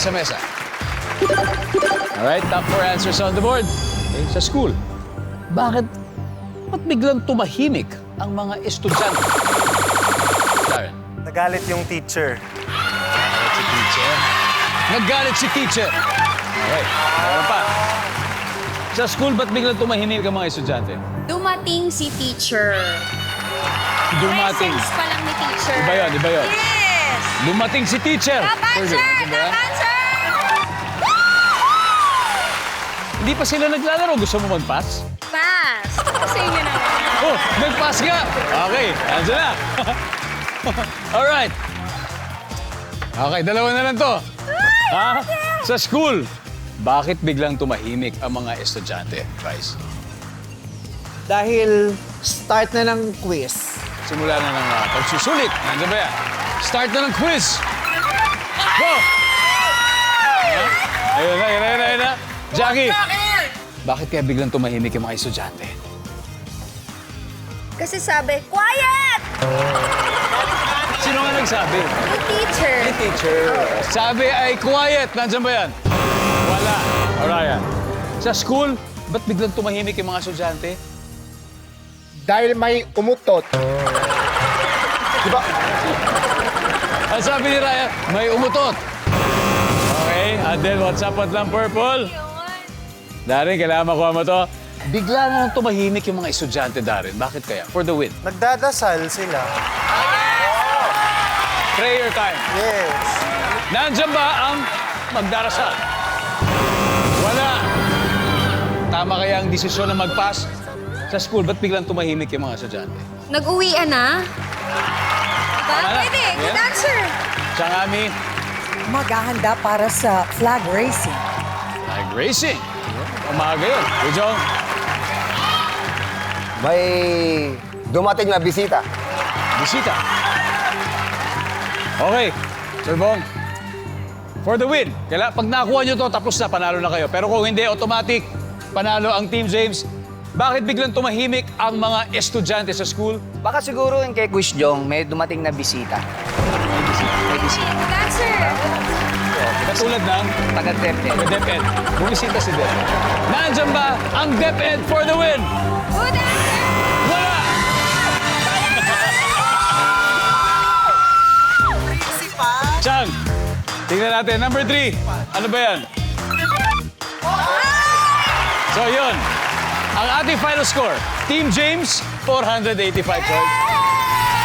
sa mesa. Alright, top 4 answers on the board. Okay, sa school, ba't biglang tumahimik ang mga estudyante? Darren. Nagalit yung teacher. Nagalit si teacher. Naggalit si teacher. Okay, meron pa. Sa school, ba't biglang tumahimik ang mga estudyante? Dumating si teacher. Dumating. Presence pa lang ni teacher. Iba yun, iba yun. Yes! Dumating si teacher. Top answer! Diba? Top answer! Hindi pa sila naglalaro. Gusto mo mag-pass? Pass! Sa inyo na lang. Oh, nag-pass ka! Okay, andyan na. Alright. Okay, dalawa na lang to. Ha? Sa school, bakit biglang tumahimik ang mga estudyante, guys? Dahil start na ng quiz. Simula na ng pagsusulit. Nandiyan ba yan? Start na ng quiz. Go! Ayun na, ayun na, ayun na. Jackie, bakit kaya biglang tumahimik yung mga estudyante? Kasi sabi, quiet! Sino nga nagsabi? Yung teacher. Hey, teacher. Sabi ay quiet. Nandiyan ba yan? Wala. Alright. Sa school, ba't biglang tumahimik yung mga estudyante? Dahil may umutot. Diba? Ang sabi ni Ryan, may umutot. Okay, and then what's up at lang purple? Darin, kailangan makuha mo to. Bigla na lang tumahimik yung mga estudyante, Darin. Bakit kaya? For the win. Nagdadasal sila. Prayer time. Yes. Nandiyan ba ang magdarasal? Wala. Tama kaya ang desisyon na mag-pass? Sa school, ba't biglang tumahimik yung mga estudyante? Nag-uwian na? Diba? Tama na. Pwede. Good Yeah. answer. Changami, Maghahanda para sa flag racing. flag racing. Umaga yun. Ujong, May dumating na bisita. bisita. Okay, Sir Bong. For the win. Pag nakuha nyo to, tapos na, panalo na kayo. Pero kung hindi, automatic, panalo ang Team James. Bakit biglang tumahimik ang mga estudyante sa school? Baka siguro yung kay Kuis Jong, may dumating na bisita. May bisita. Good answer. Katulad ng Taga-DepEd. DepEd. Bumisita si DepEd. Nandiyan ba ang DepEd for the win? Good answer. Wala! Chang, tingnan natin. Number 3. Ano ba yan? So yun, ang ating final score, Team James, 485 points.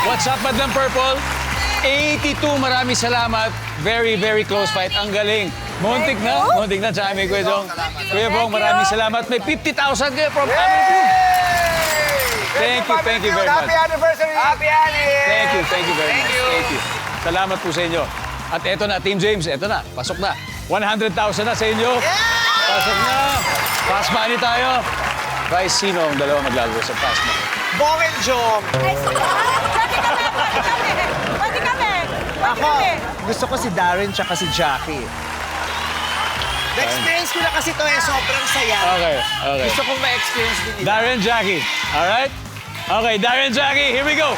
What's up, Madlang Purple? 82, maraming salamat. Very, very close fight. Ang galing. Muntik na. Muntik na. Tsaka may Kuya Jong. Kuya Bong, maraming salamat. May 50,000 kayo from Family Food. Thank you very much. Happy anniversary! Happy anniversary! Thank you very much. Thank you. Salamat po sa inyo. At eto na, Team James, eto na. Pasok na. 100,000 na sa inyo. Pasok na. Fast money tayo. Guys, sino ang dalawa maglalaro sa fast money? Bong and Jong. Pwede kami! Ako, gusto ko si Darren tsaka si Jackie. Na-experience ko na kasi to eh, sobrang saya. Okay. Gusto kong ma-experience din nila. Darren, Jackie. All right? Okay, Darren, Jackie, here we go.